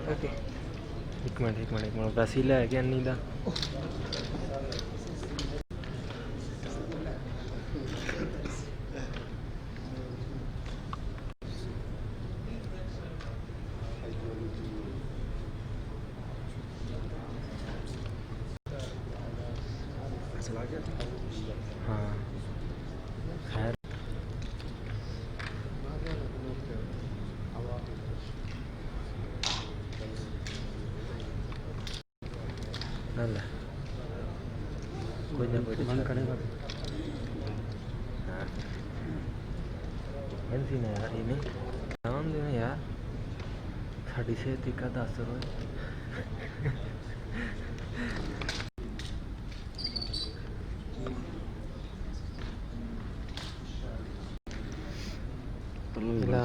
Okay. एक minute वैसे लै गया नहीं दा हाँ खैर अल्लाह कोई ना बंद करेगा हाँ बंद सी ना यार ये नहीं काम देना यार साड़ी सेहत का दस रोज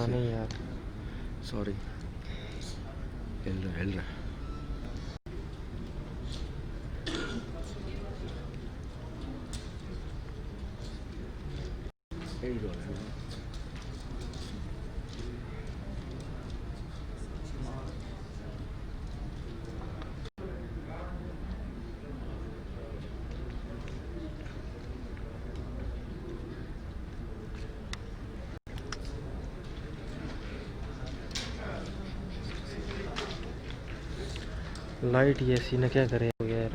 नहीं यार सॉरी हिल रहा लाइट ये सी ने क्या करे हो गया यार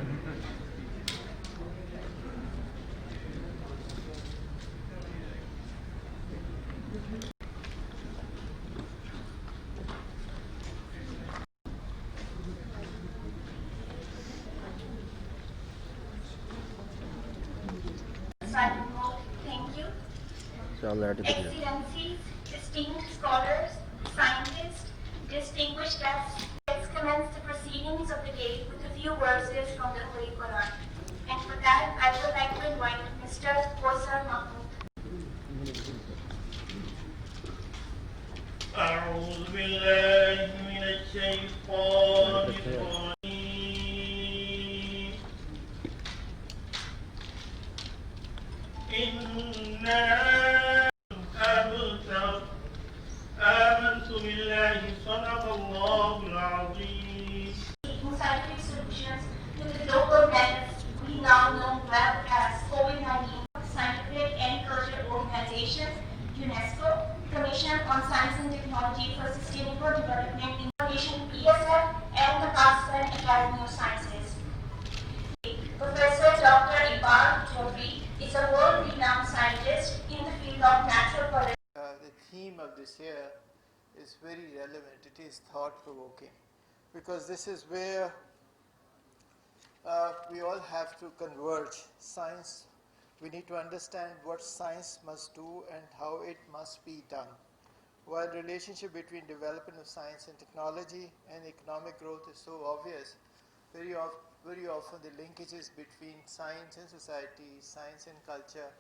Thank you. Excellencies, esteemed scholars, scientists, distinguished guests, let's commence the proceedings of the day with a few verses from the Holy Quran. And for that, I would like to invite Mr. Kosa Mahmood. أعوذ بالله من الشيطان الرجيم إنا آمنت بالله صدق الله العظيم. Scientific solutions to the global menace we now know well as COVID-19. Scientific and Cultural Organization, UNESCO, Commission on Science and Technology for Sustainable Development, Information ECOSF, and the Pakistan Academy of Sciences. Professor Dr. Chaudhry is a world-renowned scientist in the field of natural politics. The theme of this year is very relevant. It is thought-provoking because this is where we all have to converge. Science, we need to understand what science must do and how it must be done. While the relationship between development of science and technology and economic growth is so obvious, very often the linkages between science and society, science and culture,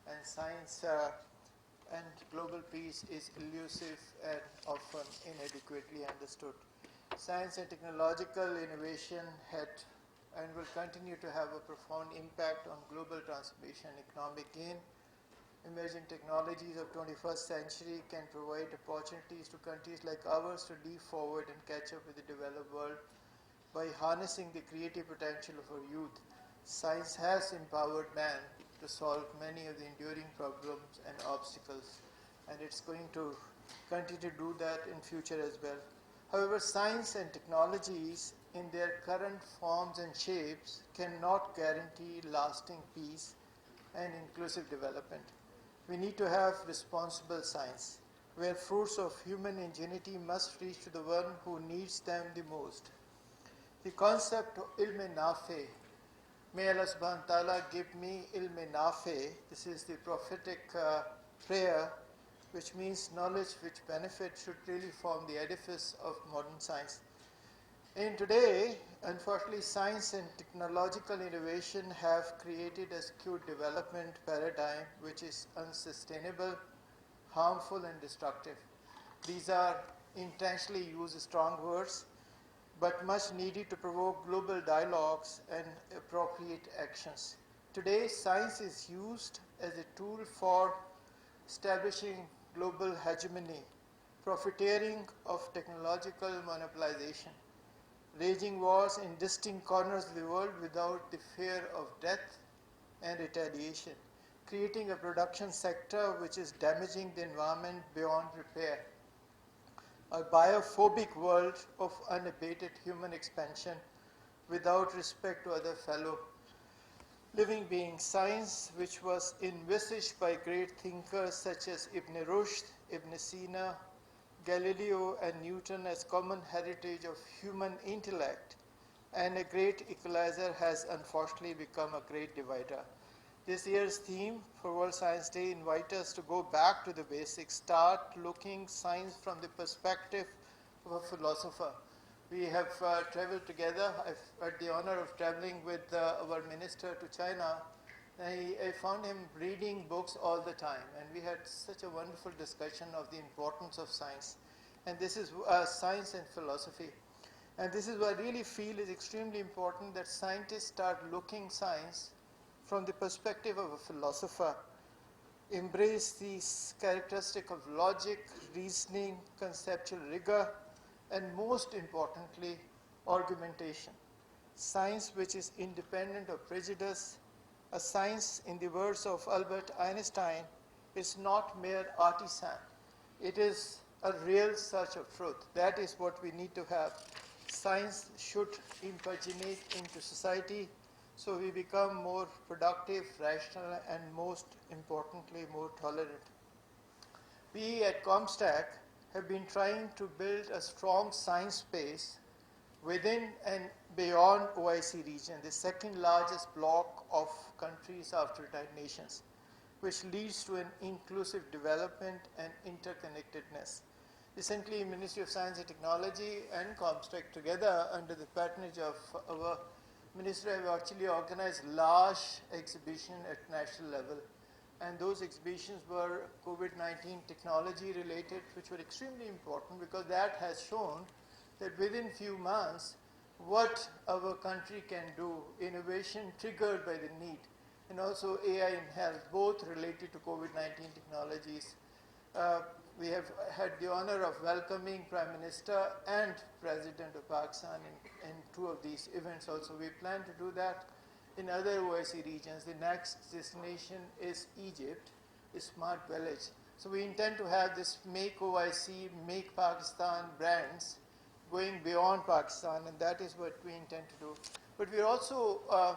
and science and global peace is elusive and often inadequately understood. Science and technological innovation had and will continue to have a profound impact on global transformation and economic gain. Emerging technologies of 21st century can provide opportunities to countries like ours to leap forward and catch up with the developed world by harnessing the creative potential of our youth. Science has empowered man to solve many of the enduring problems and obstacles, and it's going to continue to do that in future as well. However, science and technologies in their current forms and shapes cannot guarantee lasting peace and inclusive development. We need to have responsible science, where fruits of human ingenuity must reach to the one who needs them the most. The concept of ilm nafe, may Allah subhanahu wa ta'ala give me ilm nafe, this is the prophetic prayer, which means knowledge which benefits, should really form the edifice of modern science. In today, unfortunately, science and technological innovation have created a skewed development paradigm which is unsustainable, harmful and destructive. These are intentionally used strong words, but much needed to provoke global dialogues and appropriate actions. Today, science is used as a tool for establishing global hegemony profiteering of technological monopolization, raging wars in distinct corners of the world without the fear of death and retaliation, creating a production sector which is damaging the environment beyond repair, a biophobic world of unabated human expansion without respect to other fellow living beings, science which was envisaged by great thinkers such as Ibn Rushd, Ibn Sina, Galileo and Newton as common heritage of human intellect, and a great equalizer, has unfortunately become a great divider. This year's theme for World Science Day invites us to go back to the basics, start looking science from the perspective of a philosopher. We have traveled together. I've had the honor of traveling with our minister to China. I found him reading books all the time, and we had such a wonderful discussion of the importance of science. And this is science and philosophy. And this is what I really feel is extremely important, that scientists start looking science from the perspective of a philosopher, embrace these characteristics of logic, reasoning, conceptual rigor, and most importantly, argumentation. Science which is independent of prejudice, a science, in the words of Albert Einstein, is not mere artisan. It is a real search of truth. That is what we need to have. Science should impaginate into society so we become more productive, rational, and most importantly, more tolerant. We at COMSTECH have been trying to build a strong science space within and beyond OIC region, the second largest bloc of countries after United Nations, which leads to an inclusive development and interconnectedness. Recently, Ministry of Science and Technology and COMSTECH together under the patronage of our Minister have actually organized large exhibition at national level. And those exhibitions were COVID-19 technology related, which were extremely important because that has shown that within few months, what our country can do, innovation triggered by the need, and also AI in health, both related to COVID-19 technologies. We have had the honor of welcoming Prime Minister and President of Pakistan in two of these events also. We plan to do that in other OIC regions. The next destination is Egypt, a smart village. So we intend to have this Make OIC, Make Pakistan brands going beyond Pakistan, and that is what we intend to do. But we're also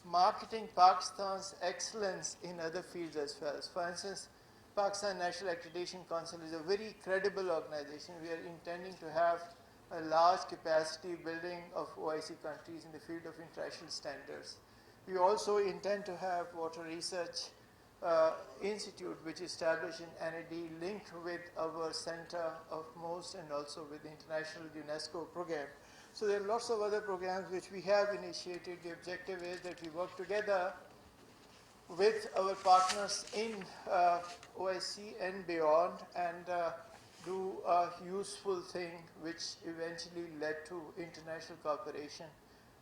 marketing Pakistan's excellence in other fields as well. For instance, Pakistan National Accreditation Council is a very credible organization. We are intending to have a large capacity building of OIC countries in the field of international standards. We also intend to have Water Research Institute, which is established in NAD, linked with our Center of MOST and also with the International UNESCO program. So there are lots of other programs which we have initiated. The objective is that we work together with our partners in OIC and beyond, and do a useful thing which eventually led to international cooperation,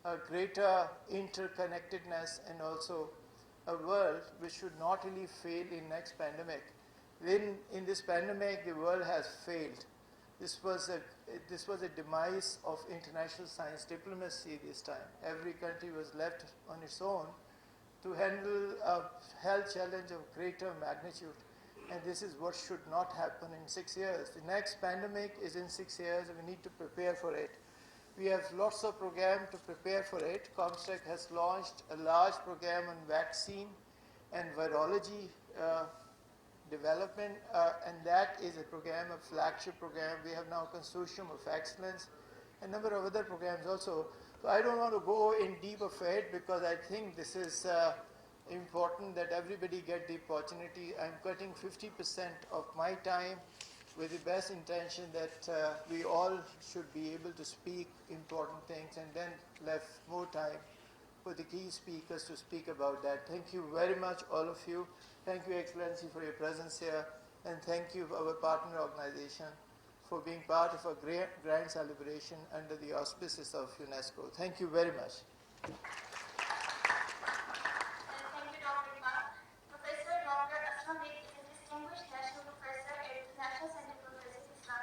a greater interconnectedness, and also a world which should not really fail in next pandemic. When in this pandemic the world has failed, this was a demise of international science diplomacy this time. Every country was left on its own to handle a health challenge of greater magnitude. And this is what should not happen in 6 years. The next pandemic is in 6 years, and we need to prepare for it. We have lots of programs to prepare for it. COMSTECH has launched a large program on vaccine and virology development, and that is a program, a flagship program. We have now a consortium of excellence, a number of other programs also. So I don't want to go in deep of it because I think this is important that everybody get the opportunity. I'm cutting 50% of my time with the best intention that we all should be able to speak important things, and then left more time for the key speakers to speak about that. Thank you very much, all of you. Thank you, Excellency, for your presence here, and thank you, our partner organization, for being part of a great grand celebration under the auspices of UNESCO. Thank you very much. Thank you, Dr. Imam. Professor Dr. Aslam Beg is a distinguished national professor at the National Center for Physics, Islam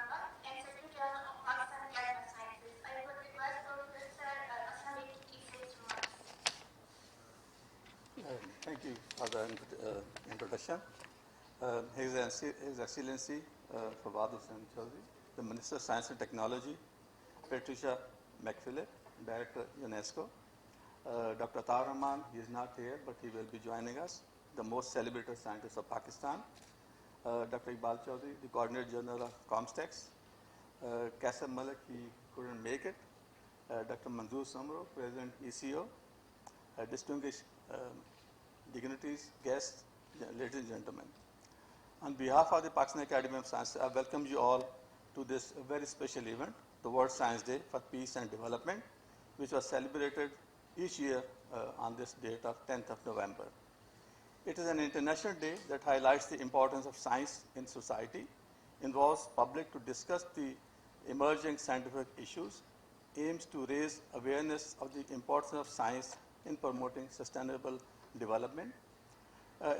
introduction. His Excellency Fawad Hussain Tuesday, the Minister of Science and Technology, Patricia McPhilip, Director UNESCO, Dr. Atar Rahman, he is not here, but he will be joining us, the most celebrated scientist of Pakistan, Dr. Iqbal Chaudhry, the Coordinator General of COMSTECH, Kassam Malik, he couldn't make it, Dr. Manzoor Samro, President ECO, distinguished dignitaries, guests, ladies and gentlemen. On behalf of the Pakistan Academy of Sciences, I welcome you all to this very special event, the World Science Day for Peace and Development, which was celebrated each year on this date of 10th of November. It is an international day that highlights the importance of science in society, involves public to discuss the emerging scientific issues, aims to raise awareness of the importance of science in promoting sustainable development.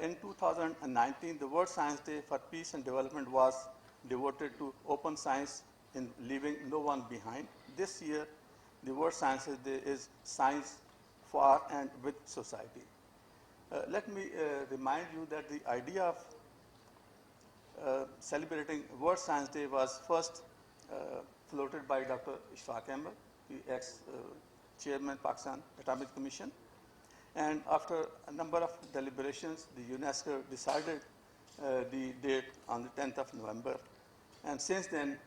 In 2019, the World Science Day for Peace and Development was devoted to open science in leaving no one behind. This year, the World Science Day is Science for and with Society. Let me remind you that the idea of celebrating World Science Day was first floated by Dr. Ishfaq Ahmed, the ex-chairman Pakistan Atomic Commission. And after a number of deliberations, the UNESCO decided the date on the 10th of November. And since then,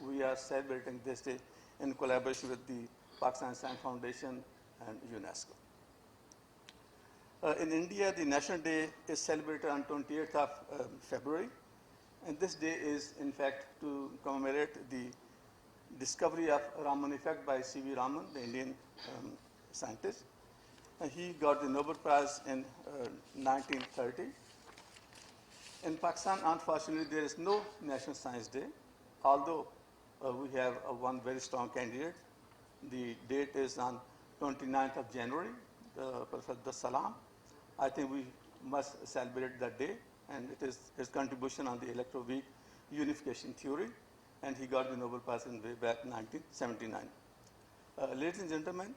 we are celebrating this day in collaboration with the Pakistan Science Foundation and UNESCO. In India, the National Day is celebrated on 28th of February. And this day is, in fact, to commemorate the discovery of Raman effect by C.V. Raman, the Indian scientist. And he got the Nobel Prize in 1930. In Pakistan, unfortunately, there is no National Science Day, although we have one very strong candidate. The date is on 29th of January, Professor Abdul Salam. I think we must celebrate that day, and it is his contribution on the electroweak unification theory, and he got the Nobel Prize in way back 1979. Ladies and gentlemen,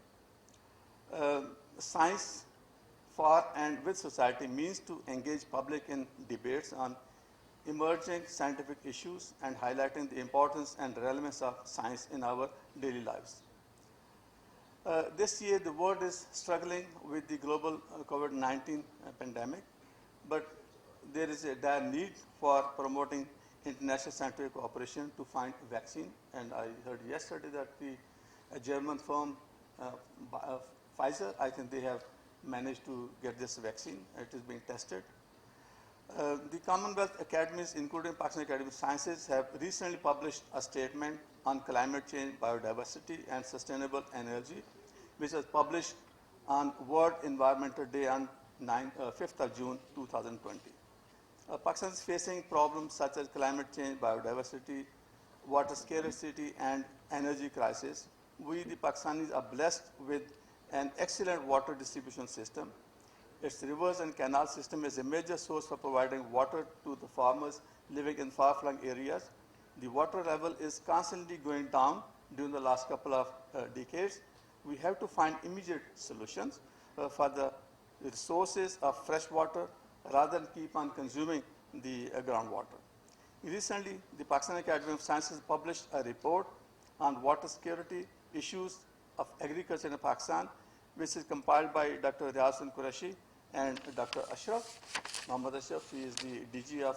science for and with society means to engage public in debates on emerging scientific issues and highlighting the importance and relevance of science in our daily lives. This year, the world is struggling with the global COVID-19 pandemic, but there is a dire need for promoting international scientific cooperation to find a vaccine. And I heard yesterday that the German firm Pfizer, I think they have managed to get this vaccine. It is being tested. The Commonwealth Academies, including Pakistan Academy of Sciences, have recently published a statement on climate change, biodiversity, and sustainable energy, which was published on World Environmental Day on 5th of June 2020. Pakistan is facing problems such as climate change, biodiversity, water scarcity, and energy crisis. We, the Pakistanis, are blessed with an excellent water distribution system. Its rivers and canal system is a major source for providing water to the farmers living in far-flung areas. The water level is constantly going down during the last couple of decades. We have to find immediate solutions for the resources of fresh water rather than keep on consuming the groundwater. Recently, the Pakistan Academy of Sciences published a report on water security issues of agriculture in Pakistan, which is compiled by Dr. Riaz Qureshi and Dr. Ashraf, Muhammad Ashraf. He is the DG of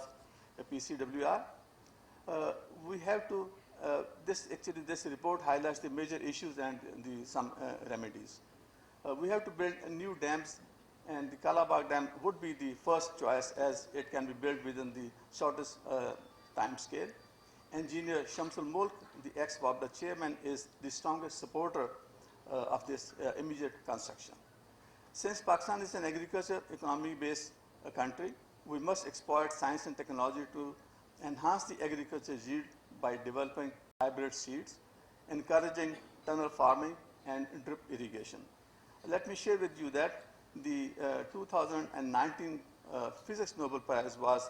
PCWR. We have to, this report highlights the major issues and some remedies. We have to build new dams, and the Kalabagh Dam would be the first choice as it can be built within the shortest time scale. Engineer Shamsul Mulk, the ex-WAPDA chairman, is the strongest supporter of this immediate construction. Since Pakistan is an agriculture economy-based country, we must exploit science and technology to enhance the agriculture yield by developing hybrid seeds, encouraging tunnel farming, and drip irrigation. Let me share with you that the 2019 Physics Nobel Prize was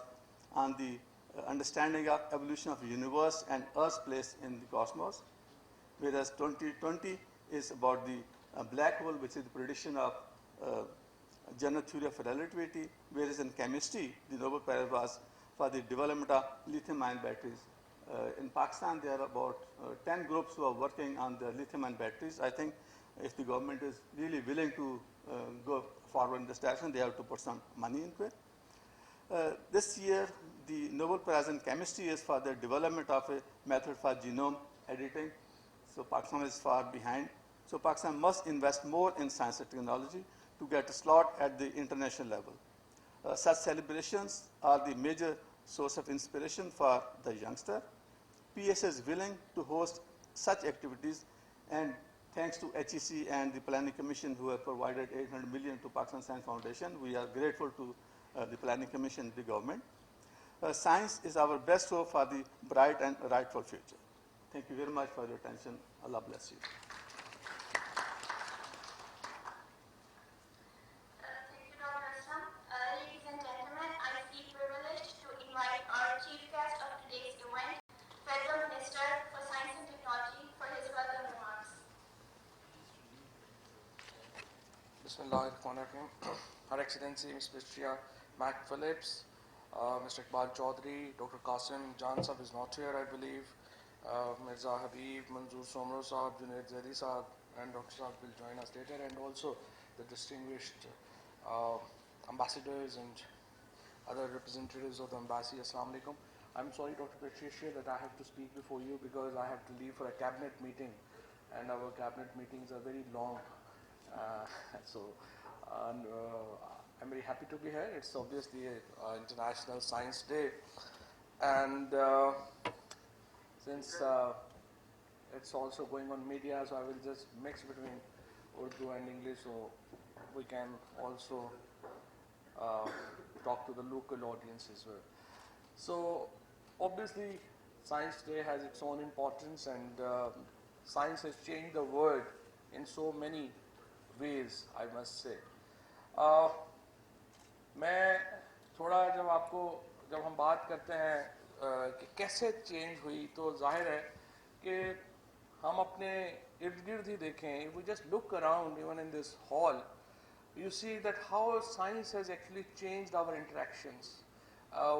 on the understanding of evolution of the universe and Earth's place in the cosmos, whereas 2020 is about the black hole, which is the prediction of general theory of relativity, whereas in chemistry, the Nobel Prize was for the development of lithium-ion batteries. In Pakistan, there are about 10 groups who are working on the lithium-ion batteries. I think if the government is really willing to go forward in this direction, they have to put some money into it. This year, the Nobel Prize in Chemistry is for the development of a method for genome editing. So Pakistan is far behind. So Pakistan must invest more in science and technology to get a slot at the international level. Such celebrations are the major source of inspiration for the youngster. PS is willing to host such activities, and thanks to HEC and the Planning Commission who have provided 800 million to Pakistan Science Foundation, we are grateful to the Planning Commission, the government. Science is our best hope for the bright and rightful future. Thank you very much for your attention. Allah bless you. Thank you, Dr. Aslam. Ladies and gentlemen, I feel privileged to invite our chief guest of today's event, Federal Minister for Science and Technology, for his welcome remarks. Bismillahirrahmanirrahim. Her Excellency Ms. Patricia Mac Phillips, Mr. Iqbal Chaudhry, Dr. Qasim Jan Sahab is not here, I believe. Mirza Habib, Manzoor Somro Sahab, Junaid Zaidi Sahab, and Dr. Sahab will join us later, and also the distinguished ambassadors and other representatives of the embassy. Assalamu alaikum. I'm sorry, Dr. Patricia, that I have to speak before you because I have to leave for a cabinet meeting, and our cabinet meetings are very long. I'm very happy to be here. It's obviously International Science Day, and since it's also going on media, so I will just mix between Urdu and English so we can also talk to the local audience as well. So obviously Science Day has its own importance, and science has changed the world in so many ways, I must say. मैं थोड़ा जब हम बात करते हैं कि कैसे change हुई, तो जाहिर है कि हम अपने इर्द गिर्द ही देखें. If we just look around, even in this hall, you see that how science has actually changed our interactions.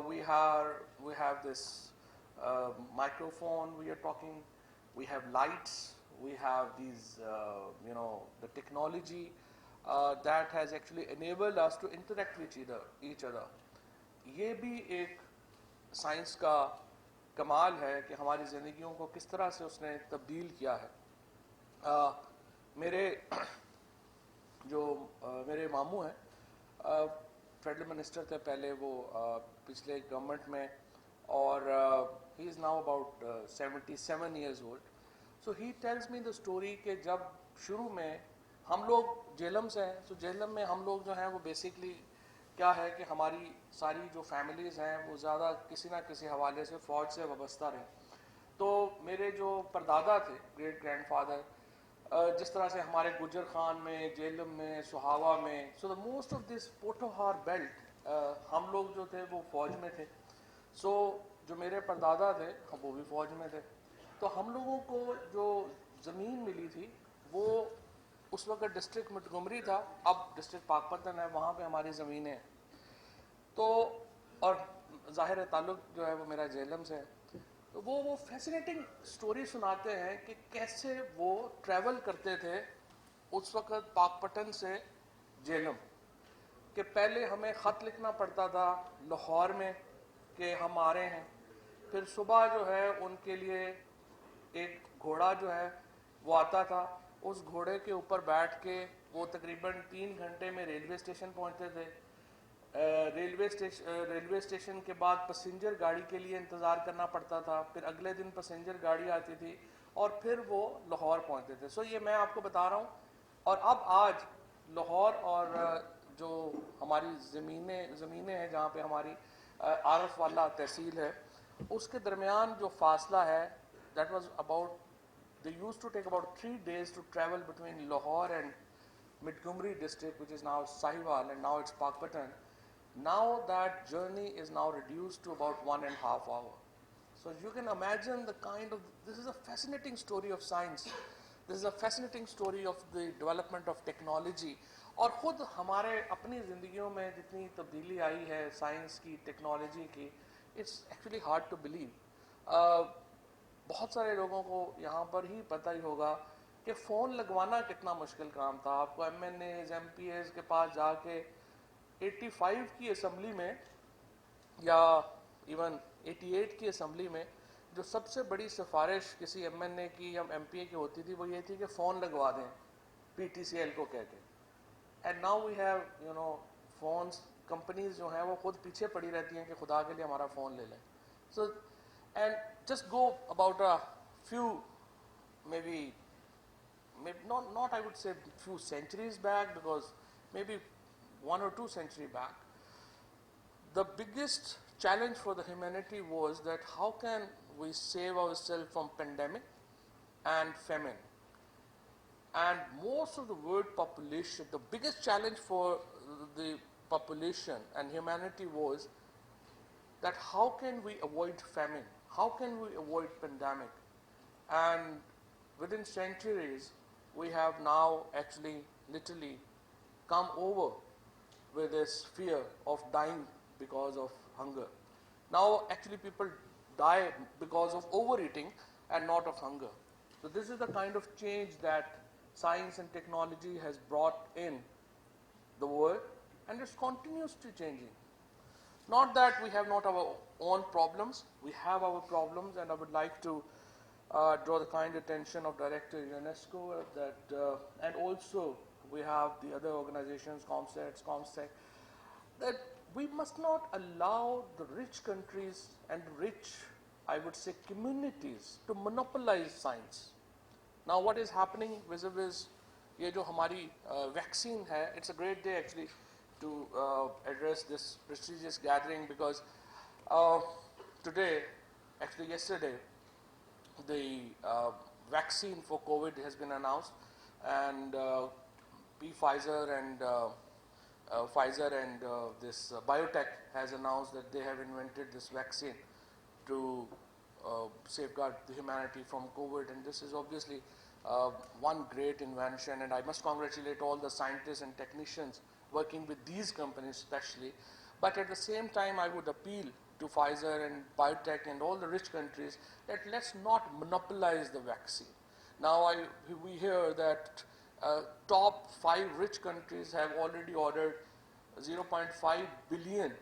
We have this microphone we are talking, we have lights, we have these, the technology that has actually enabled us to interact with each other. ये भी एक science का कमाल है कि हमारी ज़िंदगियों को किस तरह से उसने तब्दील किया है. मेरे मामू हैं, फेडरल मिनिस्टर थे पहले, वो पिछले गवर्नमेंट में, और he is now about 77 years old. So he tells me the story कि जब शुरू में हम लोग जेलम से हैं, तो जेलम में हम लोग जो हैं वो बेसिकली क्या है कि हमारी सारी जो फैमिलीज़ हैं वो ज़्यादा किसी ना किसी हवाले से फ़ौज से वाबस्ता रहीं. तो मेरे जो परदादा थे, ग्रेट ग्रैंड फादर, जिस तरह से हमारे गुजर खान में, जेलम में, सुहावा में, so the most of this Pothohar belt हम लोग जो थे वो फ़ौज में थे. सो जो मेरे परदादा थे वो भी फ़ौज में थे. तो हम लोगों को जो ज़मीन मिली थी वो उस वक्त डिस्ट्रिक्ट मोंटगोमरी था, अब डिस्ट्रिक्ट पाकपतन है, वहाँ पे हमारी ज़मीनें हैं. तो और ज़ाहिर है ताल्लुक़ जो है वो मेरा जेलम से है. तो वो फैसिनेटिंग स्टोरी सुनाते हैं कि कैसे वो ट्रैवल करते थे उस वक्त पाकपतन से जेलम, कि पहले हमें ख़त लिखना पड़ता था लाहौर में कि हम आ रहे हैं. फिर सुबह जो है उनके लिए एक घोड़ा जो है वो आता था, उस घोड़े के ऊपर बैठ के वो तकरीबन 3 घंटे में रेलवे स्टेशन पहुंचते थे. रेलवे स्टेशन के बाद पैसेंजर गाड़ी के लिए इंतज़ार करना पड़ता था, फिर अगले दिन पैसेंजर गाड़ी आती थी और फिर वो लाहौर पहुंचते थे. सो ये मैं आपको बता रहा हूँ. और अब आज लाहौर और जो हमारी ज़मीनें हैं जहाँ पे हमारी आरफ वाला तहसील है, उसके दरमियान जो फासला है, that was about, they used to take about 3 days to travel between Lahore and Montgomery district, which is now Sahiwal, and now it's Pakpatan. Now that journey is now reduced to about 1.5 hours. So you can imagine the kind of, this is a fascinating story of science. this is a fascinating story of the development of technology. और खुद हमारे अपनी ज़िंदगियों में जितनी तब्दीली आई है science की, technology की, it's actually hard to believe. बहुत सारे लोगों को यहाँ पर ही पता ही होगा कि फ़ोन लगवाना कितना मुश्किल काम था. आपको MNAs, MPAs के पास जाके 85 की असम्बली में या इवन 88 की असम्बली में जो सबसे बड़ी सिफारिश किसी MNA की या MPA की होती थी वो ये थी कि फ़ोन लगवा दें PTCL को कह के. And now we have phones, companies जो हैं वो खुद पीछे पड़ी रहती हैं कि खुदा के लिए हमारा फ़ोन ले लें. So and just go about a few maybe not I would say few centuries back, because maybe 1 or 2 centuries back, the biggest challenge for the humanity was that how can we save ourselves from pandemic and famine. And most of the world population, the biggest challenge for the population and humanity was that how can we avoid famine, how can we avoid pandemic. And within centuries we have now actually literally come over with this fear of dying because of hunger. Now actually people die because of overeating and not of hunger. So this is the kind of change that science and technology has brought in the world, and it continues to changing. Not that we have not our own problems, we have our problems, and I would like to draw the kind attention of Director UNESCO that, and also we have the other organizations, COMSATS, COMSTECH, that we must not allow the rich countries and rich, I would say, communities to monopolize science. Now what is happening vis-a-vis ये जो हमारी vaccine है, it's a great day actually to address this prestigious gathering, because today, actually yesterday, the vaccine for COVID has been announced, and Pfizer and this biotech has announced that they have invented this vaccine to safeguard the humanity from COVID, and this is obviously one great invention, and I must congratulate all the scientists and technicians working with these companies especially. But at the same time, I would appeal to Pfizer and biotech and all the rich countries that let's not monopolize the vaccine. Now we hear that top 5 rich countries have already ordered 0.5 billion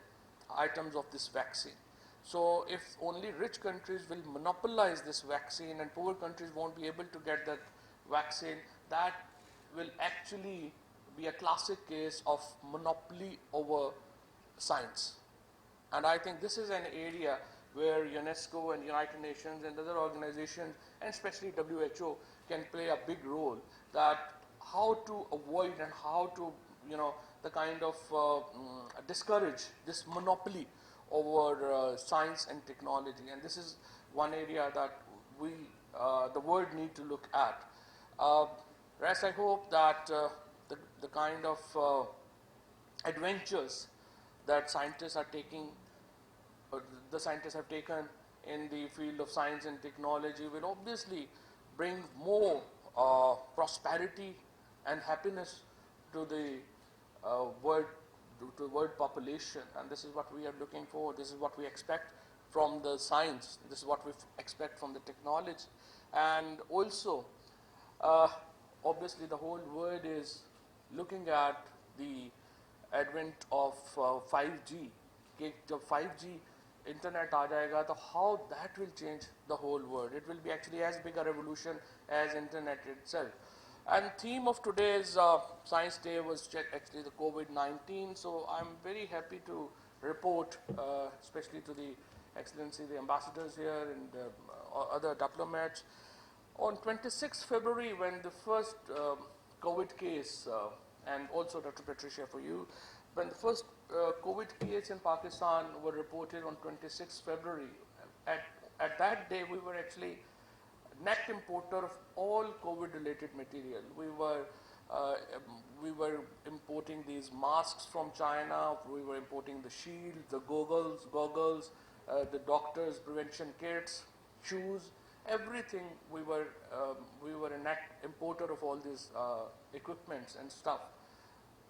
items of this vaccine. So if only rich countries will monopolize this vaccine and poor countries won't be able to get that vaccine, that will actually be a classic case of monopoly over science. And I think this is an area where UNESCO and United Nations and other organizations, and especially WHO, can play a big role, that how to avoid and how to, the kind of discourage this monopoly over science and technology. And this is one area that we, the world, need to look at. Rest, I hope that the kind of adventures that scientists are taking, the scientists have taken in the field of science and technology will obviously bring more prosperity and happiness to the world population, and this is what we are looking for. This is what we expect from the science. This is what we expect from the technology, and also obviously the whole world is looking at the advent of 5G. कि जब 5G internet आ जाएगा तो how that will change the whole world. It will be actually as big a revolution as internet itself. And theme of today's Science Day was actually the COVID-19. So I'm very happy to report, especially to the Excellency, the ambassadors here and other diplomats, on 26th February when the first COVID case, and also Dr. Patricia for you, when the first COVID case in Pakistan were reported on 26th February, at that day we were actually net importer of all COVID-related material. We were importing these masks from China. We were importing the shields, the goggles, the doctors' prevention kits, shoes, everything we were a net importer of all these equipments and stuff.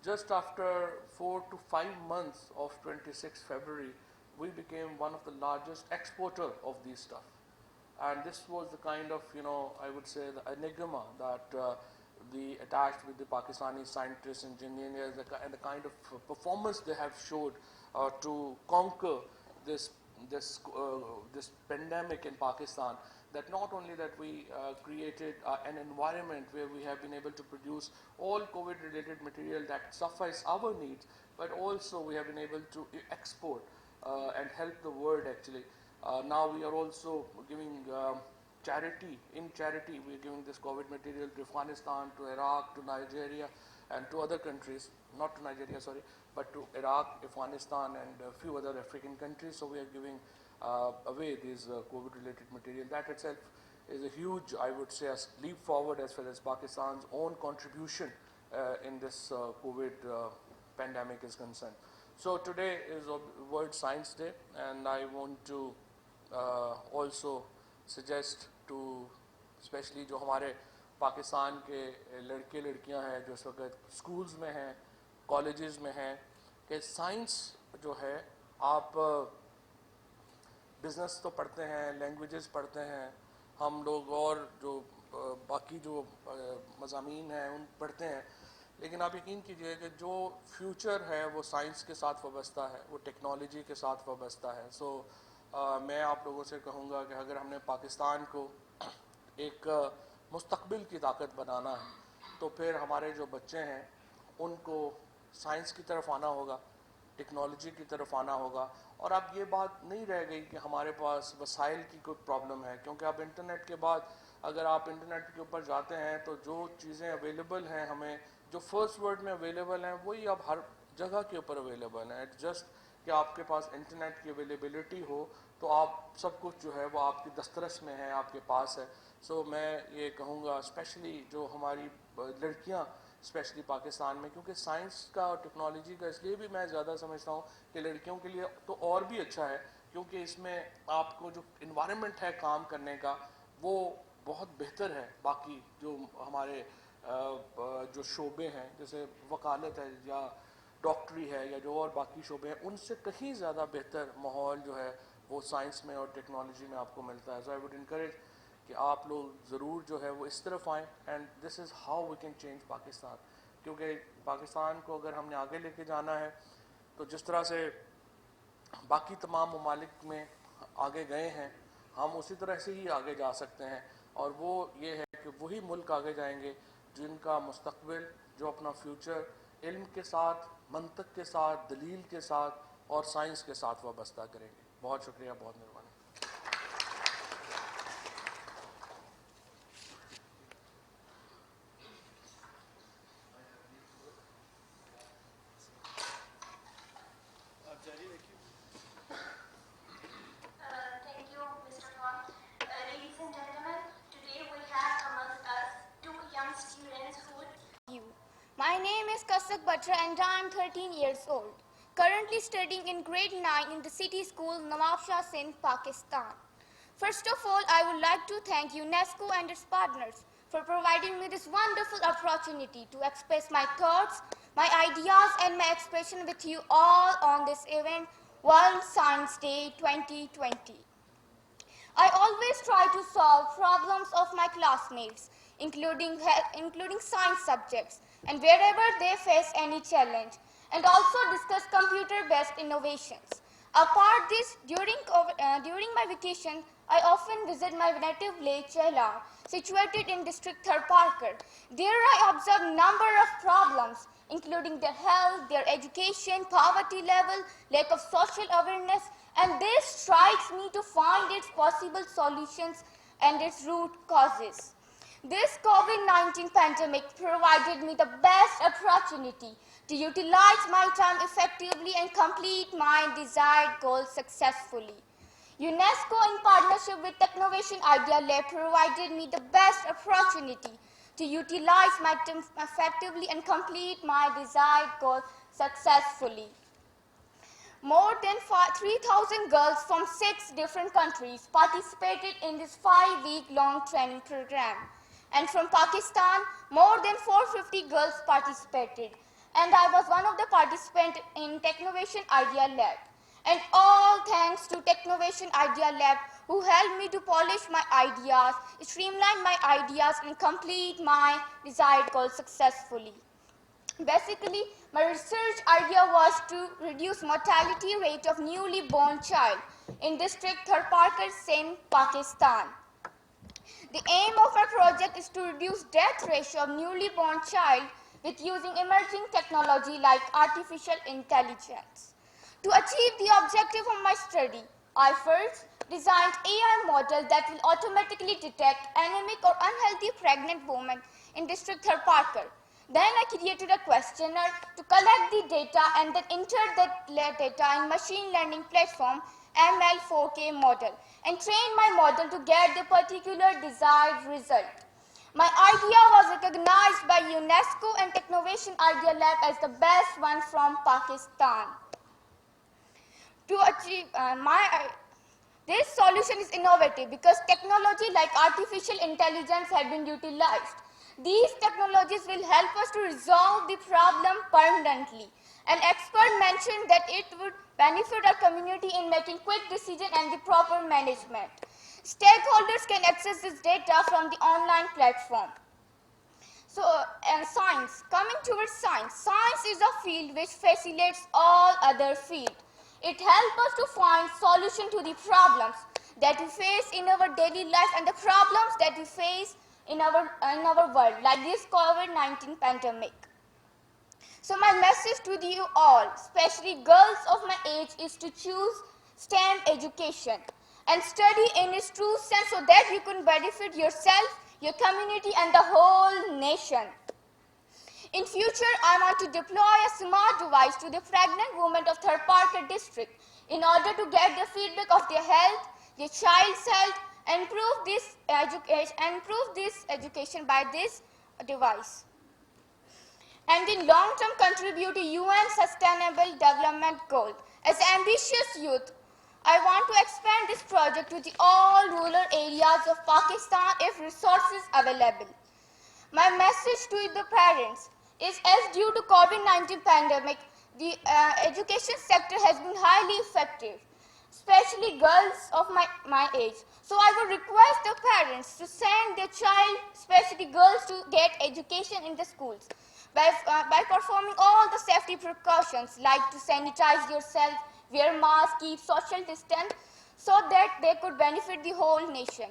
Just after 4 to 5 months of 26 February, we became one of the largest exporter of these stuff. And this was the kind of, I would say the enigma that we attached with the Pakistani scientists, engineers, and the kind of performance they have showed to conquer this pandemic in Pakistan, that not only that we created an environment where we have been able to produce all COVID related material that suffice our needs, but also we have been able to export and help the world actually. Now we are also giving charity. In charity, we are giving this COVID material to Afghanistan, to Iraq, to Nigeria, and to other countries. Not to Nigeria, sorry, but to Iraq, Afghanistan, and a few other African countries. So we are giving away these COVID-related material. That itself is a huge, I would say, a leap forward as far as Pakistan's own contribution in this COVID pandemic is concerned. So today is World Science Day, and I want to also suggest to especially जो हमारे पाकिस्तान के लड़के लड़कियां हैं जो इस वक्त schools में हैं, कॉलेजेस में हैं, कि साइंस जो है आप बिज़नेस तो पढ़ते हैं, लैंग्वेजेस पढ़ते हैं, हम लोग और जो बाकी जो मज़ामीन हैं उन पढ़ते हैं, लेकिन आप यकीन कीजिए कि जो फ्यूचर है वो साइंस के साथ वाबस्ता है, वो टेक्नोलॉजी के साथ वाबस्ता है. सो मैं आप लोगों से कहूँगा कि अगर हमने पाकिस्तान को एक मुस्तकबिल की ताकत बनाना है तो फिर हमारे जो बच्चे हैं उनको साइंस की तरफ आना होगा, टेक्नोलॉजी की तरफ आना होगा. और अब ये बात नहीं रह गई कि हमारे पास वसाइल की कोई प्रॉब्लम है, क्योंकि अब इंटरनेट के बाद अगर आप इंटरनेट के ऊपर जाते हैं तो जो चीज़ें अवेलेबल हैं हमें, जो फर्स्ट वर्ल्ड में अवेलेबल हैं, वही अब हर जगह के ऊपर अवेलेबल हैं. इट्स जस्ट कि आपके पास इंटरनेट की अवेलेबिलिटी हो तो आप सब कुछ जो है वो आपकी दस्तरस में है, आपके पास है. सो मैं ये कहूँगा स्पेशली जो हमारी लड़कियाँ स्पेशली पाकिस्तान में, क्योंकि साइंस का और टेक्नोलॉजी का इसलिए भी मैं ज़्यादा समझता हूँ कि लड़कियों के लिए तो और भी अच्छा है, क्योंकि इसमें आपको जो इन्वायरमेंट है काम करने का वो बहुत बेहतर है. बाकी जो हमारे जो शोबे हैं जैसे वकालत है या डॉक्टरी है या जो और बाकी शोबे हैं, उनसे कहीं ज़्यादा बेहतर माहौल जो है वो साइंस में और टेक्नोलॉजी में आपको मिलता है. सो आई वुड इनकरेज कि आप लोग ज़रूर जो है वो इस तरफ आएँ, and this is how we can change Pakistan. क्योंकि पाकिस्तान को अगर हमने आगे लेके जाना है तो जिस तरह से बाकी तमाम ममालिक में आगे गए हैं, हम उसी तरह से ही आगे जा सकते हैं. और वो ये है कि वही मुल्क आगे जाएंगे जिनका मुस्तकबिल, जो अपना फ्यूचर इल्म के साथ, मंतक के साथ, दलील के साथ और साइंस के साथ वाबस्ता करेंगे. बहुत शुक्रिया, बहुत मेहरबानी. Thank you, Mr. Fawad. Ladies and gentlemen, today we have amongst us two young students who You. My name is Kasak Batra and I am 13 years old, currently studying in grade 9 in the city school Nawab Shah Sindh, Pakistan. First of all, I would like to thank UNESCO and its partners for providing me this wonderful opportunity to express my thoughts, my ideas and my expression with you all on this event, World Science Day 2020. I always try to solve problems of my classmates, including science subjects, and wherever they face any challenge, and also discuss computer-based innovations. Apart this, during my vacation, I often visit my native lake Chehlar, situated in district Thar Parker. There I observe number of problems, including their health, their education, poverty level, lack of social awareness, and this strikes me to find its possible solutions and its root causes. This COVID-19 pandemic provided me the best opportunity to utilize my time effectively and complete my desired goal successfully. UNESCO, in partnership with Technovation Idea Lab, provided me the best opportunity to utilize my time effectively and complete my desired goal successfully. More than 3,000 girls from 6 different countries participated in this 5-week-long training program. And from Pakistan, more than 450 girls participated. And I was one of the participants in Technovation Idea Lab. And all thanks to Technovation Idea Lab, who helped me to polish my ideas, streamline my ideas, and complete my desired goal successfully. Basically, my research idea was to reduce mortality rate of newly born child in district Tharparkar, Sindh, Pakistan. The aim of our project is to reduce death ratio of newly born child with using emerging technology like artificial intelligence. To achieve the objective of my study, I first designed AI model that will automatically detect anemic or unhealthy pregnant women in district Tharparkar. Then I created a questionnaire to collect the data and then entered the data in machine learning platform ML4K model and trained my model to get the particular desired result. My idea was recognized by UNESCO and Technovation Idea Lab as the best one from Pakistan. To achieve this solution is innovative because technology like artificial intelligence had been utilized. These technologies will help us to resolve the problem permanently. An expert mentioned that it would benefit our community in making quick decisions and the proper management. Stakeholders can access this data from the online platform. So, science. Coming towards science. Science is a field which facilitates all other fields. It helps us to find solutions to the problems that we face in our daily life and the problems that we face in our world, like this COVID-19 pandemic. So my message to you all, especially girls of my age, is to choose STEM education and study in its true sense so that you can benefit yourself, your community, and the whole nation. In future, I want to deploy a smart device to the pregnant women of Tharparkar district in order to get the feedback of their health, their child's health, and improve this education by this device. And in long term contribute to UN Sustainable Development Goal. As ambitious youth, I want to expand this project to the all rural areas of Pakistan if resources available. My message to the parents is, as due to COVID-19 pandemic, the education sector has been highly effective, especially girls of my age. So I would request the parents to send their child, especially girls, to get education in the schools by performing all the safety precautions like to sanitize yourself, wear mask, keep social distance, so that they could benefit the whole nation.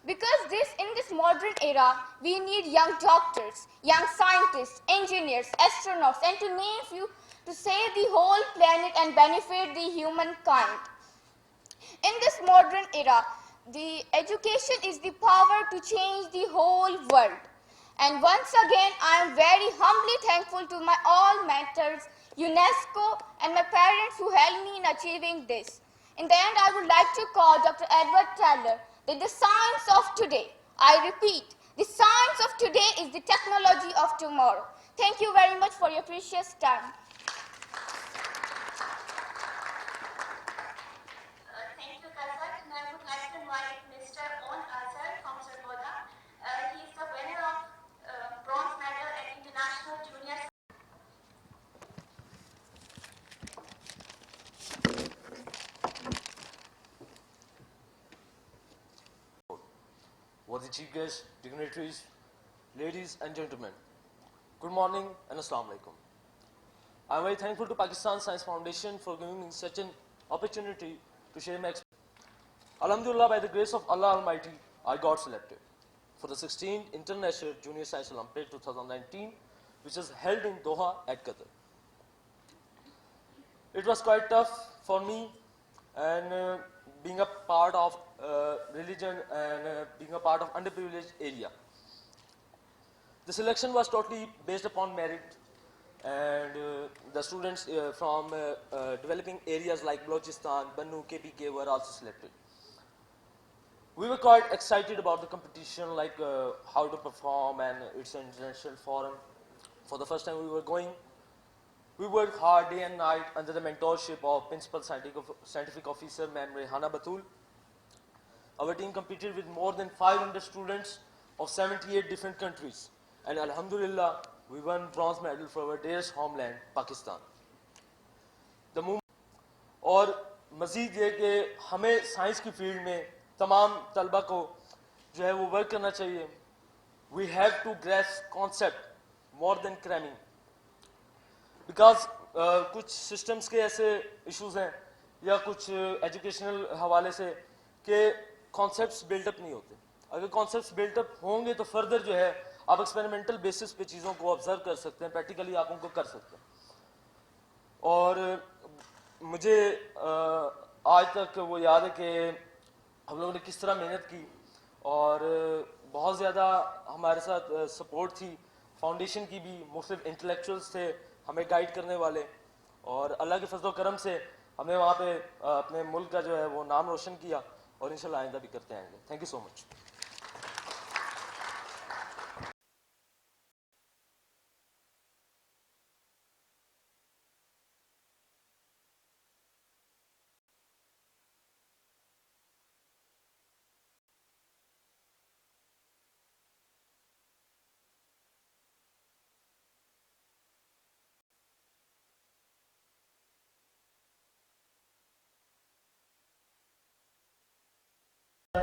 Because in this modern era, we need young doctors, young scientists, engineers, astronauts, and to name few, to save the whole planet and benefit the humankind. In this modern era, the education is the power to change the whole world. And once again, I am very humbly thankful to my all mentors, UNESCO, and my parents who helped me in achieving this. In the end, I would like to call Dr. Edward Teller that the science of today, I repeat, the science of today is the technology of tomorrow. Thank you very much for your precious time. Thank you, Kazak. And I would like to invite Mr. On Azhar from Sargodha. He is the winner of bronze medal at International Junior. Worthy Chief Guests, dignitaries, ladies and gentlemen, good morning and Assalamu Alaikum. I am very thankful to Pakistan Science Foundation for giving me such an opportunity to share my experience. Alhamdulillah, by the grace of Allah Almighty, I got selected for the 16th International Junior Science Olympiad 2019, which was held in Doha at Qatar. It was quite tough for me, and being a part of religion and being a part of underprivileged area. The selection was totally based upon merit, and the students from developing areas like Balochistan, Bannu, KPK were also selected. We were quite excited about the competition, like how to perform, and it's an international forum. For the first time we were going We work hard day and night under the mentorship of Principal Scientific Officer Ma'am Rehana Batul. Our team competed with more than 500 students of 78 different countries. And Alhamdulillah, we won bronze medal for our dearest homeland, Pakistan. The movement और मज़ीद ये कि हमें science की field में तमाम तलबा को जो है वो वर्क करना चाहिए. We have to grasp concept more than cramming. Because कुछ सिस्टम्स के ऐसे इश्यूज हैं या कुछ एजुकेशनल हवाले से कि कॉन्सेप्ट्स बिल्डअप नहीं होते. अगर कॉन्सेप्ट्स बिल्डअप होंगे तो फर्दर जो है आप एक्सपेरिमेंटल बेसिस पे चीज़ों को ऑब्जर्व कर सकते हैं, प्रैक्टिकली आप उनको कर सकते हैं. और मुझे आज तक वो याद है कि हम लोगों ने किस तरह मेहनत की और बहुत ज़्यादा हमारे साथ सपोर्ट थी फाउंडेशन की भी. मुख्तलिफ इंटेलेक्चुअल्स थे हमें गाइड करने वाले और अल्लाह के फजल करम से हमने वहाँ पे अपने मुल्क का जो है वो नाम रोशन किया और इंशाल्लाह आइंदा भी करते आएंगे. Thank you so much.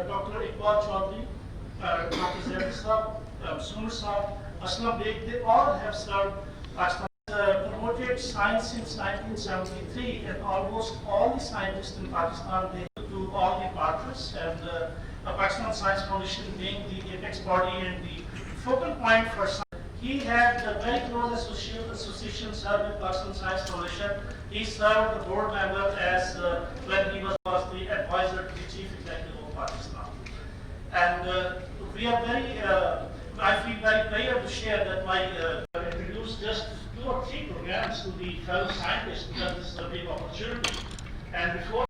Dr. Iqbal Chaudhry, Dr. Zaid Saab, Sunur Saab, Aslam Beg, they all have served Pakistan. Promoted science since 1973, and almost all the scientists in Pakistan, they do all the partners, and Pakistan Science Foundation being the apex body and the focal point for science. He had a very close association served with Pakistan Science Foundation. He served the board member as when he was the advisor to the chief executive of Pakistan. And we are very, I feel very proud to share that my introduced just 2 or 3 programs to the fellow scientists because this is a big opportunity. And before